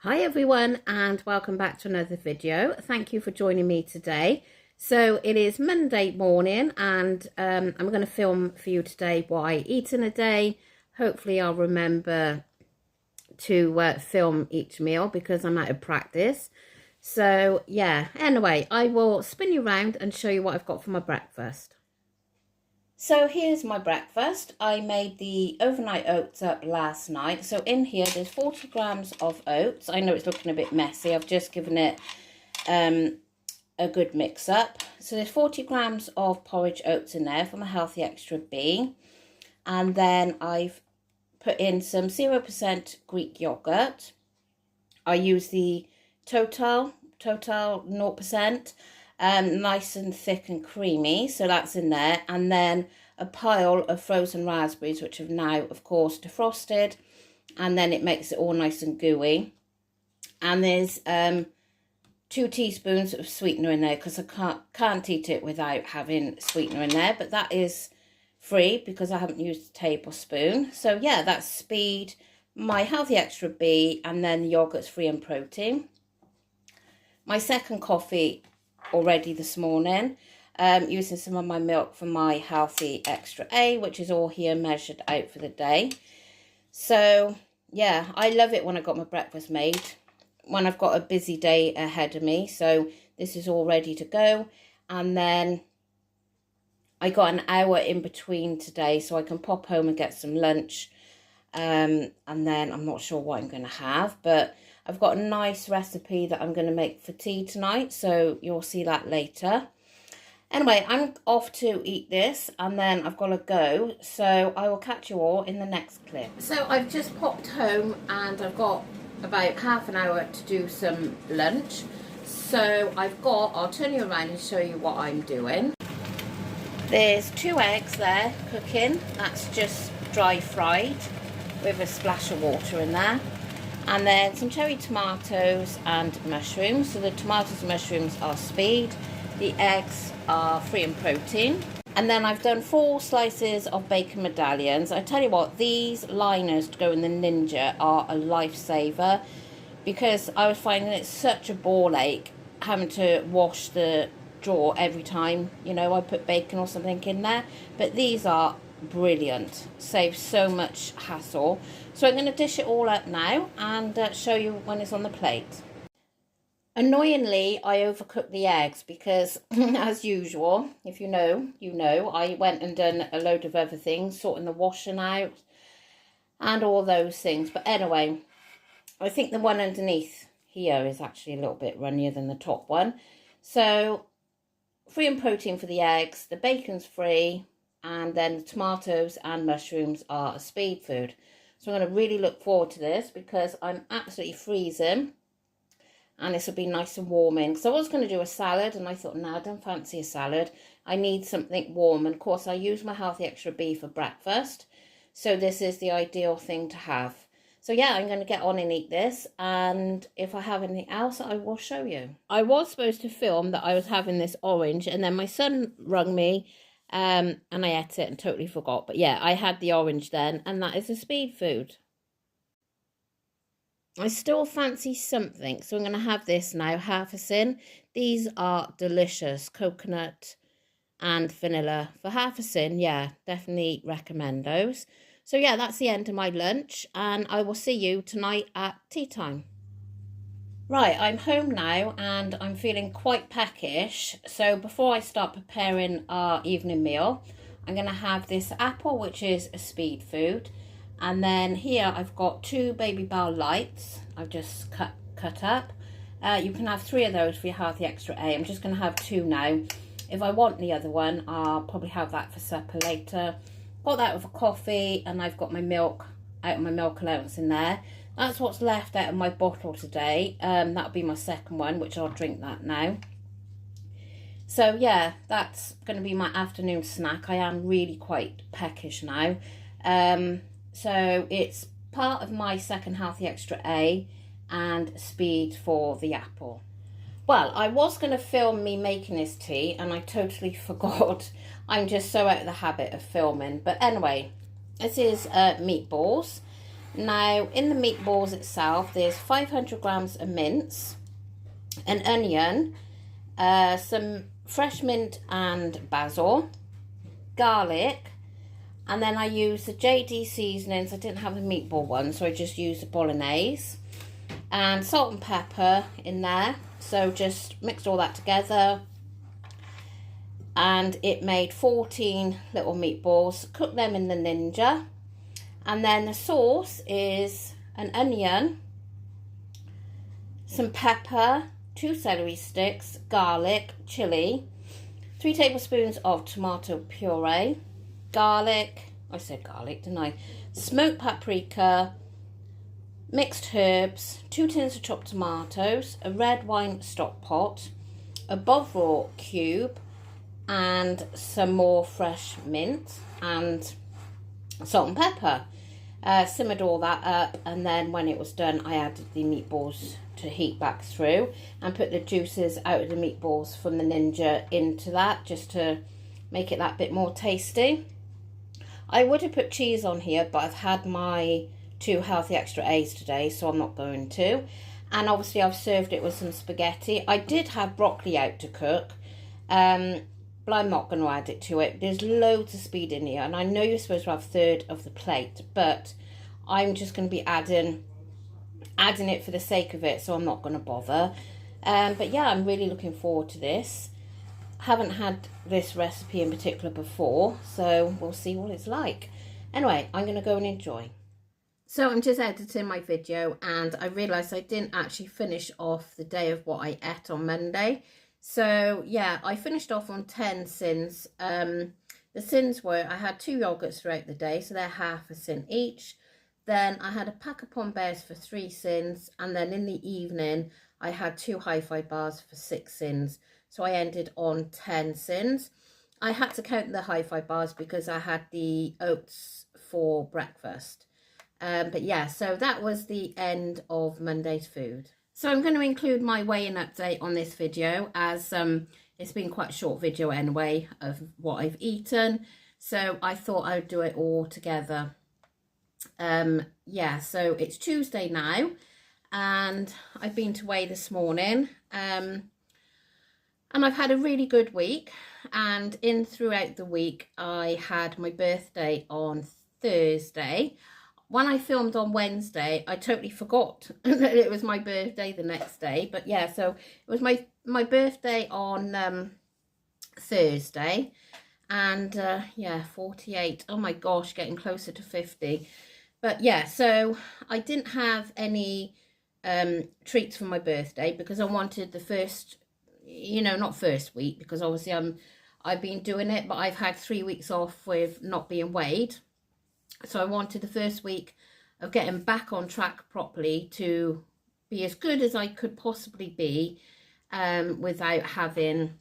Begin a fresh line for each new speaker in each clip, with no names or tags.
Hi everyone, and welcome back to another video. Thank you for joining me today. So it is Monday morning, and I'm going to film for you today what I eat in a day. Hopefully I'll remember to film each meal because I'm out of practice. So yeah, anyway, I will spin you around and show you what I've got for my breakfast. So here's my breakfast. I made the overnight oats up last night. So in here there's 40 grams of oats. I know it's looking a bit messy. I've just given it a good mix up. So there's 40 grams of porridge oats in there from a Healthy Extra B. And then I've put in some 0% Greek yogurt. I use the Total 0%. Nice and thick and creamy, so that's in there. And then a pile of frozen raspberries, which have now of course defrosted, and then it makes it all nice and gooey. And there's 2 teaspoons of sweetener in there because I can't eat it without having sweetener in there, but that is free because I haven't used a tablespoon. So yeah, that's Speed, my Healthy Extra B, and then the yogurt's free in protein. My second coffee already this morning, using some of my milk from my Healthy Extra A, which is all here measured out for the day. So yeah, I love it when I got my breakfast made, when I've got a busy day ahead of me. So this is all ready to go, and then I got an hour in between today so I can pop home and get some lunch, and then I'm not sure what I'm going to have, but I've got a nice recipe that I'm going to make for tea tonight, so you'll see that later. Anyway, I'm off to eat this, and then I've got to go, so I will catch you all in the next clip. So I've just popped home, and I've got about half an hour to do some lunch. So I'll turn you around and show you what I'm doing. There's 2 eggs there cooking. That's just dry fried with a splash of water in there. And then some cherry tomatoes and mushrooms. So the tomatoes and mushrooms are Speed. The eggs are free in protein. And then I've done 4 slices of bacon medallions. I tell you what, these liners to go in the Ninja are a lifesaver, because I was finding it such a ball ache having to wash the drawer every time, you know, I put bacon or something in there. But these are brilliant, saves so much hassle. So I'm going to dish it all up now and show you when it's on the plate. Annoyingly, I overcooked the eggs because, as usual, if you know, you know, I went and done a load of other things, sorting the washing out and all those things. But anyway, I think the one underneath here is actually a little bit runnier than the top one. So free in protein for the eggs, the bacon's free, and then the tomatoes and mushrooms are a Speed food. So I'm going to really look forward to this because I'm absolutely freezing, and this will be nice and warming. So I was going to do a salad, and I thought, no, I don't fancy a salad. I need something warm, and of course I use my Healthy Extra B for breakfast, so this is the ideal thing to have. So yeah, I'm going to get on and eat this, and if I have anything else, I will show you. I was supposed to film that I was having this orange, and then my son rung me, and I ate it and totally forgot. But yeah, I had the orange then, and that is a Speed food. I still fancy something, so I'm going to have this now, half a sin. These are delicious, coconut and vanilla for half a sin. Yeah, definitely recommend those. So yeah, that's the end of my lunch, and I will see you tonight at tea time. Right, I'm home now and I'm feeling quite peckish. So before I start preparing our evening meal, I'm going to have this apple, which is a Speed food. And then here I've got 2 Babybel Lights I've just cut up. You can have 3 of those for your Healthy Extra A. I'm just going to have 2 now. If I want the other one, I'll probably have that for supper later. Got that with a coffee, and I've got my milk out of my milk allowance in there. That's what's left out of my bottle today. That'll be my second one, which I'll drink that now. So yeah, that's going to be my afternoon snack. I am really quite peckish now. So it's part of my second Healthy Extra A and Speed for the apple. Well, I was going to film me making this tea, and I totally forgot. I'm just so out of the habit of filming. But anyway, this is meatballs. Now, in the meatballs itself, there's 500 grams of mince, an onion, some fresh mint and basil, garlic, and then I used the JD seasonings. I didn't have the meatball one, so I just used the bolognese, and salt and pepper in there. So just mixed all that together, and it made 14 little meatballs. Cooked them in the Ninja. And then the sauce is an onion, some pepper, 2 celery sticks, garlic, chilli, 3 tablespoons of tomato puree, garlic, I said garlic, didn't I? Smoked paprika, mixed herbs, 2 tins of chopped tomatoes, a red wine stock pot, a Bovril cube, and some more fresh mint and salt and pepper. Simmered all that up, and then when it was done, I added the meatballs to heat back through and put the juices out of the meatballs from the Ninja into that, just to make it that bit more tasty. I would have put cheese on here, but I've had my 2 healthy extra A's today, so I'm not going to. And obviously I've served it with some spaghetti. I did have broccoli out to cook, but I'm not going to add it to it. There's loads of speed in here, and I know you're supposed to have 1/3 of the plate, but I'm just going to be adding it for the sake of it, so I'm not going to bother. But yeah, I'm really looking forward to this. Haven't had this recipe in particular before, so we'll see what it's like. Anyway, I'm going to go and enjoy. So I'm just editing my video, and I realised I didn't actually finish off the day of what I ate on Monday. So yeah, I finished off on 10 sins. The sins were, I had 2 yogurts throughout the day, so they're half a sin each. Then I had a pack of Pom Bears for 3 sins, and then in the evening I had 2 Hi-Fi bars for 6 sins. So I ended on 10 sins. I had to count the Hi-Fi bars because I had the oats for breakfast. But yeah, so that was the end of Monday's food. So I'm going to include my weigh-in update on this video, as it's been quite a short video anyway of what I've eaten. So I thought I'd do it all together. Yeah, so it's Tuesday now, and I've been to weigh this morning. And I've had a really good week, and throughout the week I had my birthday on Thursday. When I filmed on Wednesday, I totally forgot that it was my birthday the next day. But yeah, so it was my birthday on Thursday. And yeah, 48. Oh my gosh, getting closer to 50. But yeah, so I didn't have any treats for my birthday because I wanted the first, you know, not first week, because obviously I've been doing it, but I've had 3 weeks off with not being weighed. So I wanted the first week of getting back on track properly to be as good as I could possibly be, without having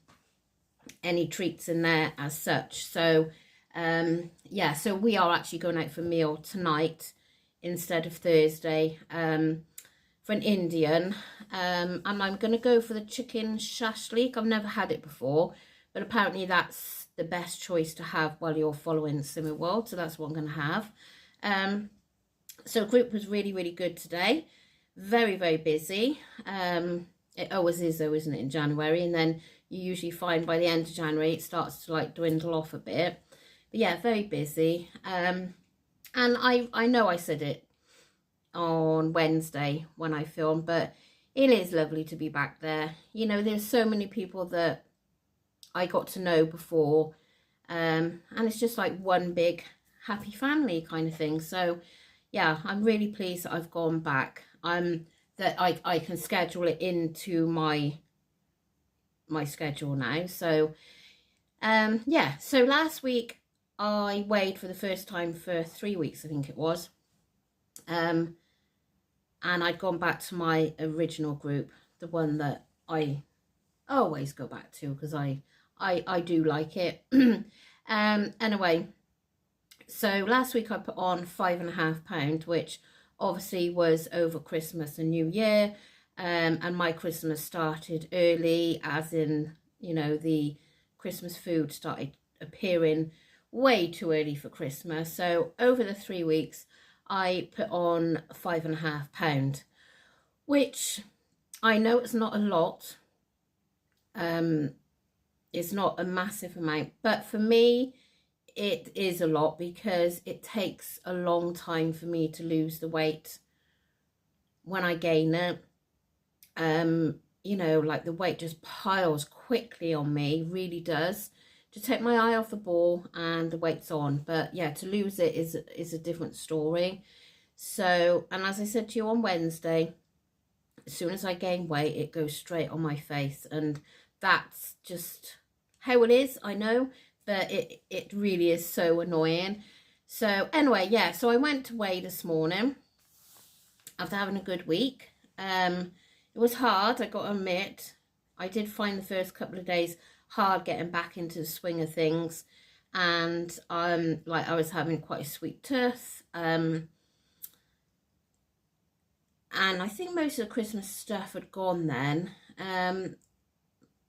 any treats in there as such. So yeah, so we are actually going out for a meal tonight instead of Thursday, for an Indian, and I'm going to go for the chicken shashlik. I've never had it before, but apparently that's the best choice to have while you're following Simmer World, so that's what I'm going to have. So group was really, really good today. Very, very busy. It always is though, isn't it, in January? And then you usually find by the end of January it starts to like dwindle off a bit. But yeah, very busy. And I know I said it on Wednesday when I filmed, but it is lovely to be back there. You know, there's so many people that I got to know before, and it's just like one big happy family kind of thing. So yeah, I'm really pleased that I've gone back. That I can schedule it into my schedule now. So yeah, so last week I weighed for the first time for 3 weeks, I think it was, and I'd gone back to my original group, the one that I always go back to because I do like it. Anyway, so last week I put on 5.5 pounds, which obviously was over Christmas and New Year, and my Christmas started early, as in, you know, the Christmas food started appearing way too early for Christmas. So over the 3 weeks I put on 5.5 pounds, which I know it's not a lot. It's not a massive amount, but for me, it is a lot because it takes a long time for me to lose the weight when I gain it. You know, like the weight just piles quickly on me, really does. To take my eye off the ball and the weight's on. But yeah, to lose it is a different story. So, and as I said to you on Wednesday, as soon as I gain weight, it goes straight on my face. And that's just how it is, I know, but it really is so annoying. So anyway, yeah, so I went to weigh this morning after having a good week. It was hard, I got to admit. I did find the first couple of days hard getting back into the swing of things, and like I was having quite a sweet tooth, and I think most of the Christmas stuff had gone then.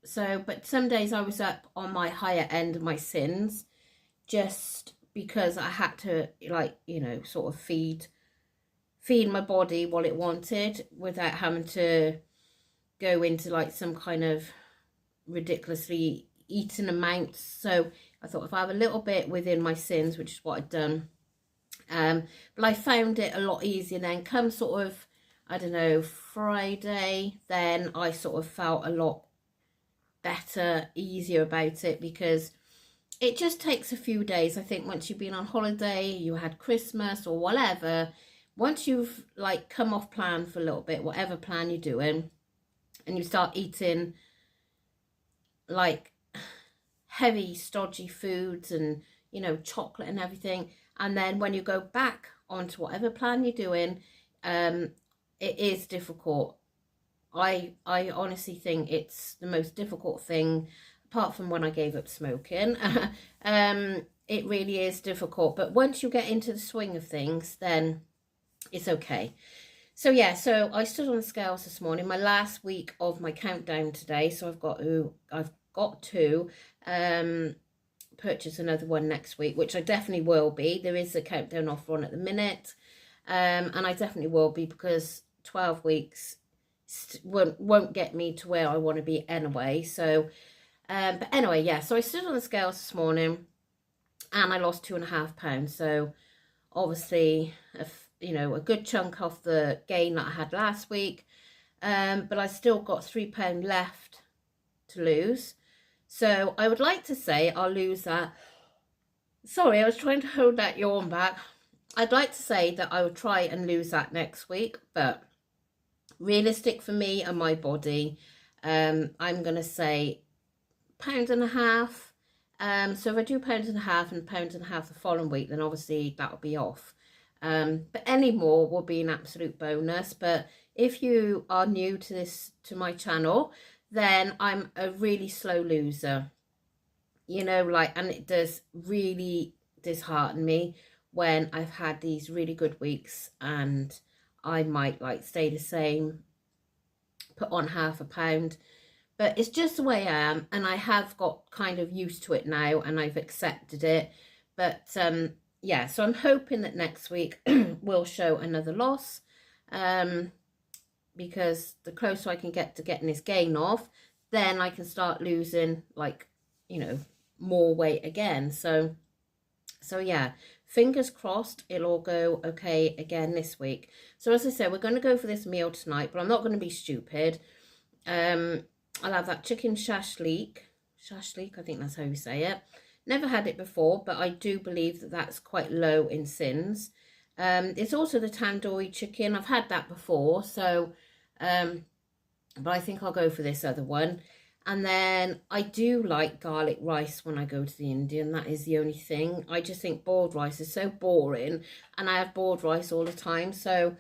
So, but some days I was up on my higher end of my sins, just because I had to, like, you know, sort of feed my body what it wanted without having to go into like some kind of ridiculously eaten amounts. So I thought if I have a little bit within my sins, which is what I'd done, but I found it a lot easier then. Come sort of, I don't know, Friday, then I sort of felt a lot better, easier about it, because it just takes a few days. I think once you've been on holiday, you had Christmas or whatever, once you've like come off plan for a little bit, whatever plan you're doing, and you start eating like heavy stodgy foods and, you know, chocolate and everything, and then when you go back onto whatever plan you're doing, it is difficult. I honestly think it's the most difficult thing, apart from when I gave up smoking. It really is difficult, but once you get into the swing of things, then it's okay. So yeah, so I stood on the scales this morning, my last week of my countdown today, so I've got to purchase another one next week, which I definitely will be. There is a countdown offer on at the minute, and I definitely will be, because 12 weeks won't get me to where I want to be anyway. So but anyway, yeah, so I stood on the scales this morning and I lost 2.5 pounds. So obviously, you know, a good chunk off the gain that I had last week, but I still got £3 left to lose. So I would like to say I'll lose that. Sorry, I was trying to hold that yawn back. I'd like to say that I would try and lose that next week, but realistic for me and my body, I'm going to say £1.50. So if I do £1.50 and £1.50 the following week, then obviously that'll be off. But any more will be an absolute bonus. But if you are new to this, to my channel, then I'm a really slow loser, you know, like, and it does really dishearten me when I've had these really good weeks and I might like stay the same, put on £0.5 pound, but it's just the way I am, and I have got kind of used to it now and I've accepted it. But yeah, so I'm hoping that next week will show another loss, because the closer I can get to getting this gain off, then I can start losing, like, you know, more weight again. So yeah, fingers crossed it'll all go okay again this week. So as I said, we're going to go for this meal tonight, but I'm not going to be stupid. I'll have that chicken shashlik, I think that's how you say it. Never had it before, but I do believe that that's quite low in sins. It's also the tandoori chicken. I've had that before, so but I think I'll go for this other one. And then I do like garlic rice when I go to the Indian. That is the only thing. I just think boiled rice is so boring, and I have boiled rice all the time, so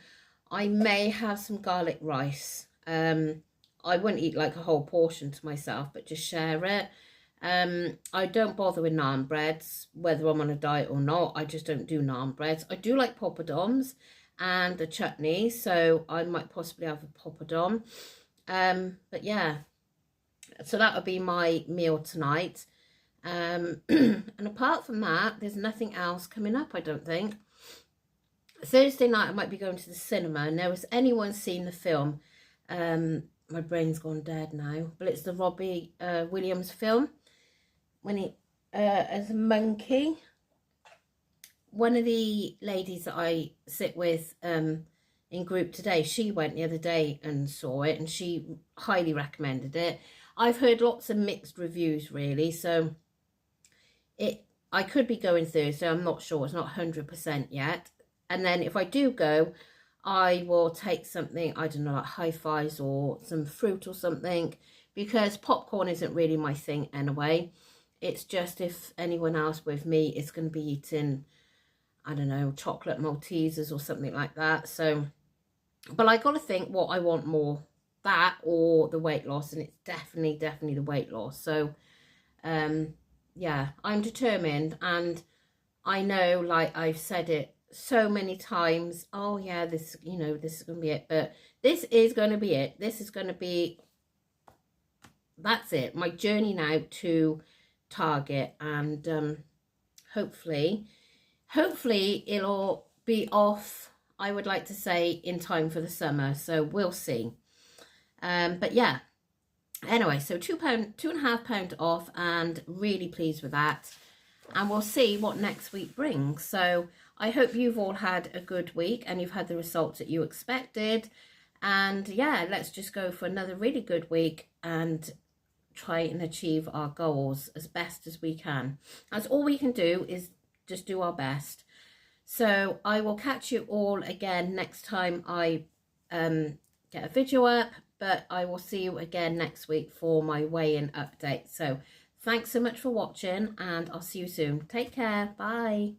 I may have some garlic rice. I wouldn't eat like a whole portion to myself, but just share it. I don't bother with naan breads, whether I'm on a diet or not. I just don't do naan breads. I do like poppadoms and the chutney, so I might possibly have a poppadom. But yeah, so that would be my meal tonight. And apart from that, there's nothing else coming up, I don't think. Thursday night I might be going to the cinema. And there was anyone seen the film? My brain's gone dead now, but it's the Robbie Williams film when he as a monkey. One of the ladies that I sit with in group today, she went the other day and saw it, and she highly recommended it. I've heard lots of mixed reviews, really, so I could be going Thursday. I'm not sure. It's not 100% yet. And then if I do go, I will take something, I don't know, like hi-fis or some fruit or something, because popcorn isn't really my thing anyway. It's just if anyone else with me is going to be eating, I don't know, chocolate Maltesers or something like that. So, but I got to think what I want more, that or the weight loss, and it's definitely the weight loss. So, yeah, I'm determined, and I know, like I've said it so many times, oh yeah, this, you know, this is going to be it, but this is going to be it. This is going to be, that's it, my journey now to Target, and hopefully it'll be off, I would like to say, in time for the summer, so we'll see. But yeah, anyway, so £2.50 off, and really pleased with that, and we'll see what next week brings. So I hope you've all had a good week and you've had the results that you expected, and yeah, let's just go for another really good week and try and achieve our goals as best as we can. That's all we can do, is just do our best. So I will catch you all again next time I get a video up, but I will see you again next week for my weigh-in update. So thanks so much for watching, and I'll see you soon. Take care. Bye.